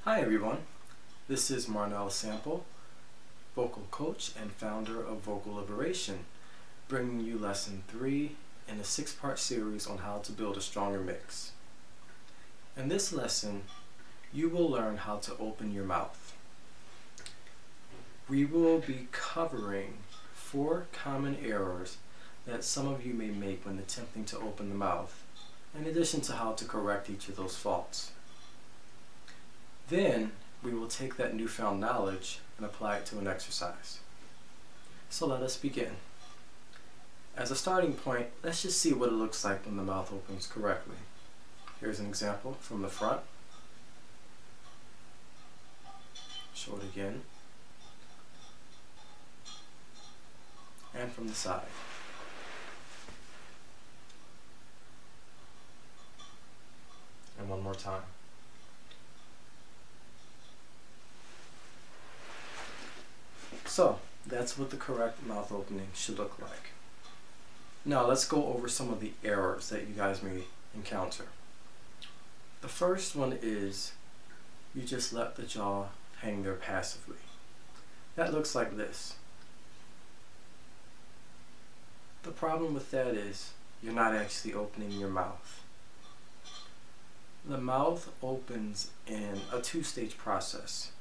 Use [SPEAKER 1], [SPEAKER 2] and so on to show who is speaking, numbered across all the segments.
[SPEAKER 1] Hi everyone, this is Marnell Sample, vocal coach and founder of Vocal Liberation, bringing you lesson 3 in a 6-part series on how to build a stronger mix. In this lesson, you will learn how to open your mouth. We will be covering 4 common errors that some of you may make when attempting to open the mouth, in addition to how to correct each of those faults. Then we will take that newfound knowledge and apply it to an exercise. So let us begin. As a starting point, let's just see what it looks like when the mouth opens correctly. Here's an example from the front. Show it again. And from the side. And one more time. So, that's what the correct mouth opening should look like. Now let's go over some of the errors that you guys may encounter. The first one is you just let the jaw hang there passively. That looks like this. The problem with that is you're not actually opening your mouth. The mouth opens in a 2-stage process.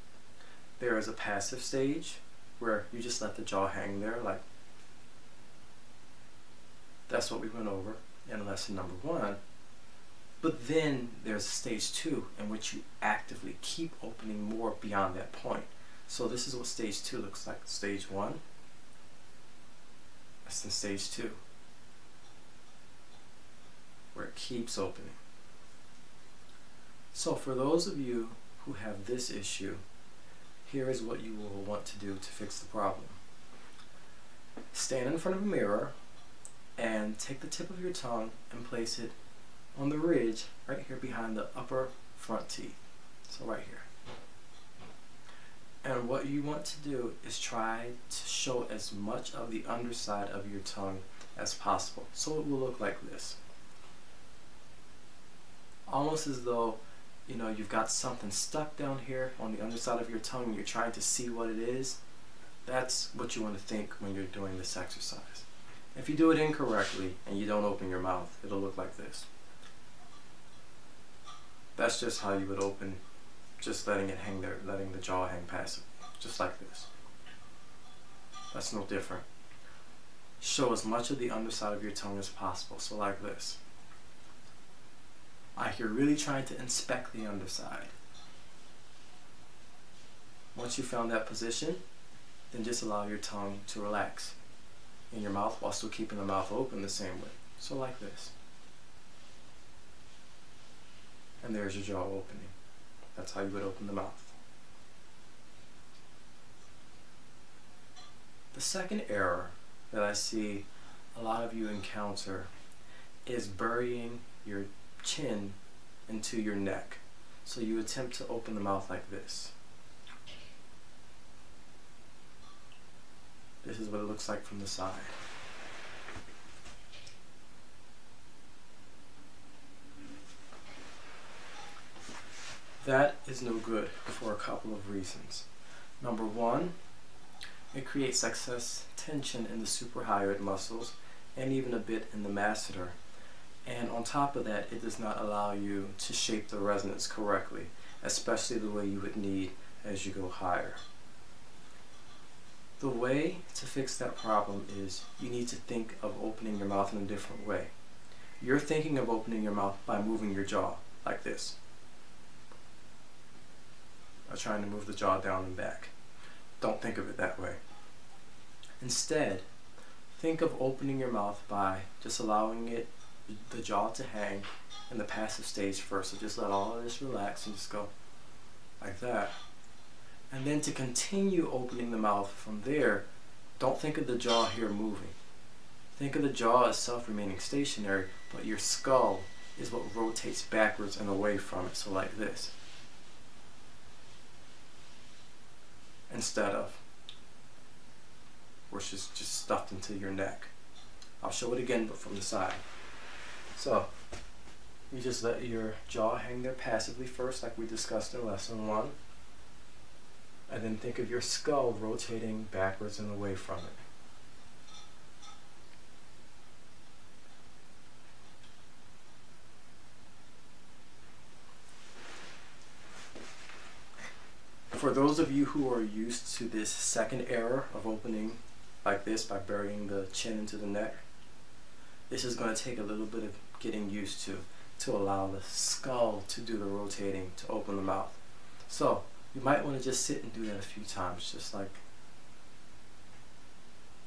[SPEAKER 1] There is a passive stage where you just let the jaw hang there, like that's what we went over in lesson number 1. But then there's stage 2 in which you actively keep opening more beyond that point. So this is what stage 2 looks like. Stage 1, that's in stage 2, where it keeps opening. So for those of you who have this issue, here is what you will want to do to fix the problem. Stand in front of a mirror and take the tip of your tongue and place it on the ridge right here behind the upper front teeth. So right here. And what you want to do is try to show as much of the underside of your tongue as possible. So it will look like this. Almost as though you've got something stuck down here on the underside of your tongue and you're trying to see what it is. That's what you want to think when you're doing this exercise. If you do it incorrectly and you don't open your mouth, it'll look like this. That's just how you would open, just letting it hang there, letting the jaw hang passively, just like this. That's no different. Show as much of the underside of your tongue as possible, so like this. You're really trying to inspect the underside. Once you found that position, then just allow your tongue to relax in your mouth while still keeping the mouth open the same way. So like this. And there's your jaw opening. That's how you would open the mouth. The second error that I see a lot of you encounter is burying your chin into your neck. So you attempt to open the mouth like this. This is what it looks like from the side. That is no good for a couple of reasons. Number 1, it creates excess tension in the suprahyoid muscles and even a bit in the masseter. And on top of that, it does not allow you to shape the resonance correctly, especially the way you would need as you go higher. The way to fix that problem is you need to think of opening your mouth in a different way. You're thinking of opening your mouth by moving your jaw like this, or trying to move the jaw down and back. Don't think of it that way. Instead, think of opening your mouth by just allowing the jaw to hang in the passive stage first. So just let all of this relax and just go like that. And then to continue opening the mouth from there, don't think of the jaw here moving. Think of the jaw itself remaining stationary, but your skull is what rotates backwards and away from it. So like this. Instead of, which is just stuffed into your neck. I'll show it again, but from the side. So, You just let your jaw hang there passively first, like we discussed in lesson 1. And then think of your skull rotating backwards and away from it. For those of you who are used to this second error of opening like this by burying the chin into the neck, this is going to take a little bit of getting used to allow the skull to do the rotating to open the mouth. So you might want to just sit and do that a few times, just like,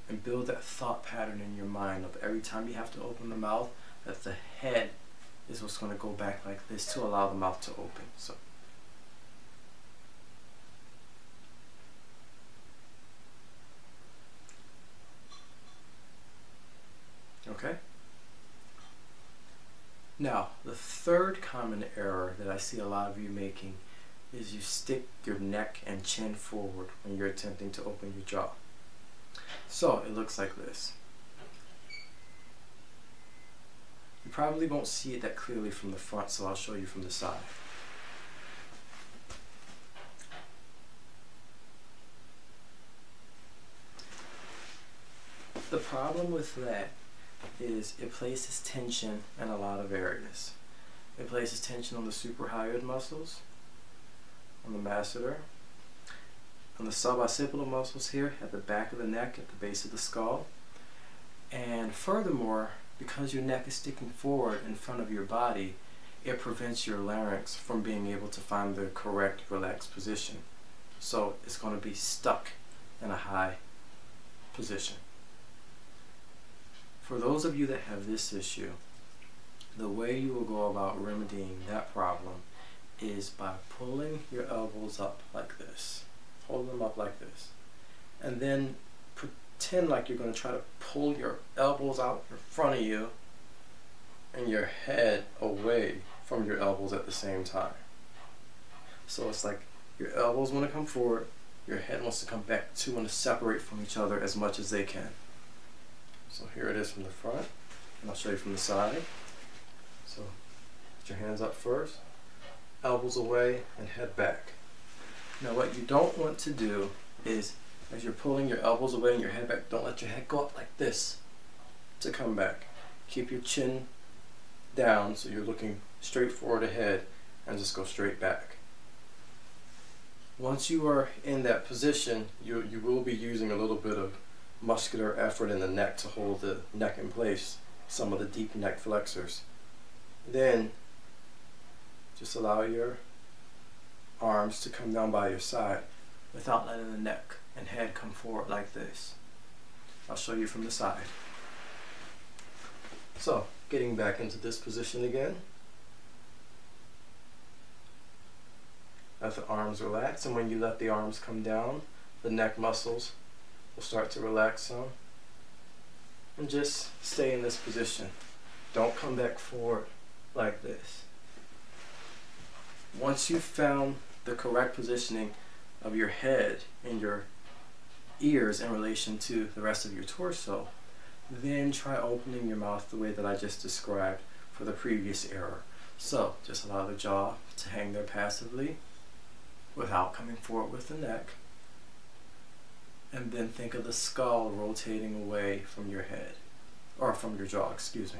[SPEAKER 1] and build that thought pattern in your mind of every time you have to open the mouth, that the head is what's going to go back like this to allow the mouth to open. So okay? Now, the third common error that I see a lot of you making is you stick your neck and chin forward when you're attempting to open your jaw. So, it looks like this. You probably won't see it that clearly from the front, so I'll show you from the side. The problem with that is it places tension in a lot of areas. It places tension on the suprahyoid muscles, on the masseter, on the suboccipital muscles here at the back of the neck, at the base of the skull. And furthermore, because your neck is sticking forward in front of your body, it prevents your larynx from being able to find the correct relaxed position. So it's going to be stuck in a high position. For those of you that have this issue, the way you will go about remedying that problem is by pulling your elbows up like this. Hold them up like this. And then pretend like you're going to try to pull your elbows out in front of you and your head away from your elbows at the same time. So it's like your elbows want to come forward, your head wants to come back, two want to separate from each other as much as they can. So here it is from the front, and I'll show you from the side. So put your hands up first, elbows away, and head back. Now what you don't want to do is, as you're pulling your elbows away and your head back, don't let your head go up like this to come back. Keep your chin down so you're looking straight forward ahead and just go straight back. Once you are in that position, you will be using a little bit of muscular effort in the neck to hold the neck in place, some of the deep neck flexors. Then just allow your arms to come down by your side without letting the neck and head come forward like this. I'll show you from the side. So, getting back into this position again. Let the arms relax, and when you let the arms come down, the neck muscles will start to relax some. And just stay in this position. Don't come back forward like this. Once you've found the correct positioning of your head and your ears in relation to the rest of your torso, then try opening your mouth the way that I just described for the previous error. So just allow the jaw to hang there passively without coming forward with the neck. And then think of the skull rotating away from your head, or from your jaw, excuse me.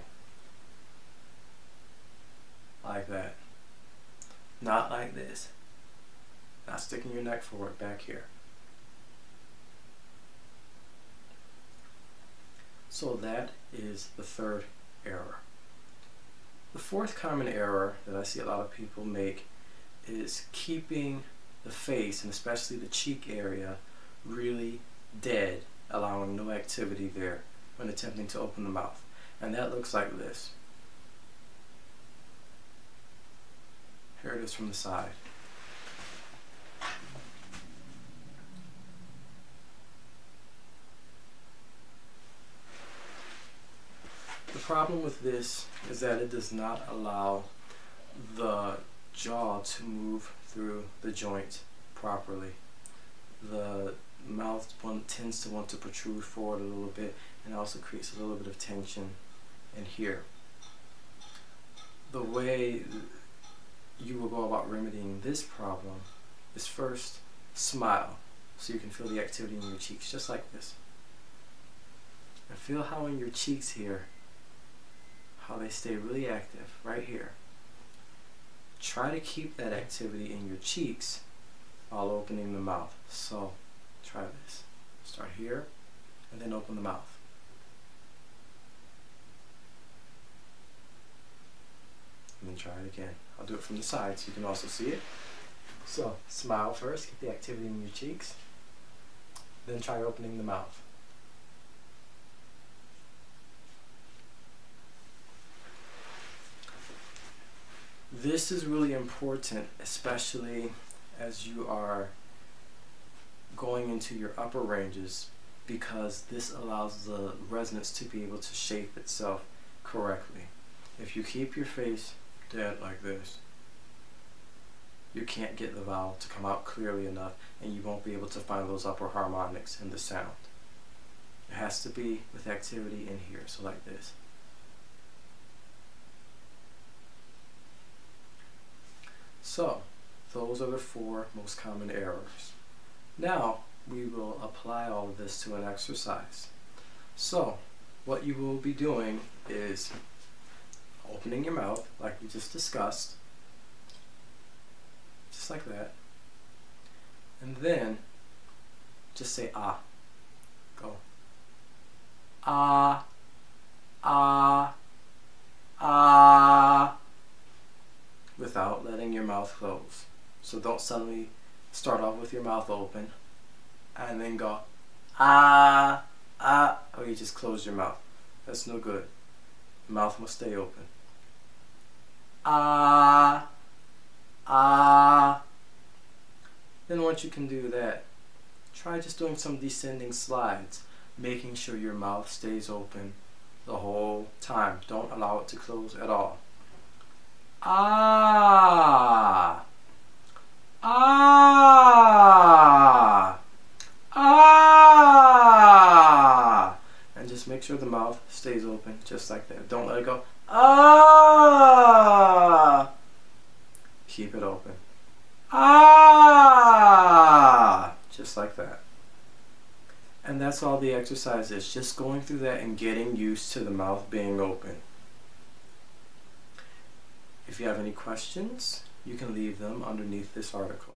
[SPEAKER 1] Like that. Not like this. Not sticking your neck forward back here. So that is the third error. The fourth common error that I see a lot of people make is keeping the face, and especially the cheek area, really dead, allowing no activity there when attempting to open the mouth. And that looks like this. Here it is from the side. The problem with this is that it does not allow the jaw to move through the joint properly. The mouth tends to want to protrude forward a little bit, and also creates a little bit of tension in here. the way you will go about remedying this problem is first smile so you can feel the activity in your cheeks, just like this. And feel how in your cheeks here, how they stay really active right here. Try to keep that activity in your cheeks while opening the mouth. So try this. Start here and then open the mouth. And then try it again. I'll do it from the side so you can also see it. So smile first, get the activity in your cheeks, then try opening the mouth. This is really important, especially as you are going into your upper ranges, because this allows the resonance to be able to shape itself correctly. If you keep your face dead like this, you can't get the vowel to come out clearly enough, and you won't be able to find those upper harmonics in the sound. It has to be with activity in here, so like this. So, those are the 4 most common errors. Now, we will apply all of this to an exercise. So, what you will be doing is opening your mouth, like we just discussed, just like that, and then just say ah. Go. Ah, ah, ah, without letting your mouth close. So don't suddenly start off with your mouth open and then go ah, ah, or you just close your mouth. That's no good. The mouth must stay open. Ah, ah. Then once you can do that, try just doing some descending slides, making sure your mouth stays open the whole time. Don't allow it to close at all. Ah, ah, ah, and just make sure the mouth stays open just like that. Don't let it go. Ah, keep it open. Ah, just like that. And that's all the exercise is, just going through that and getting used to the mouth being open. If you have any questions, you can leave them underneath this article.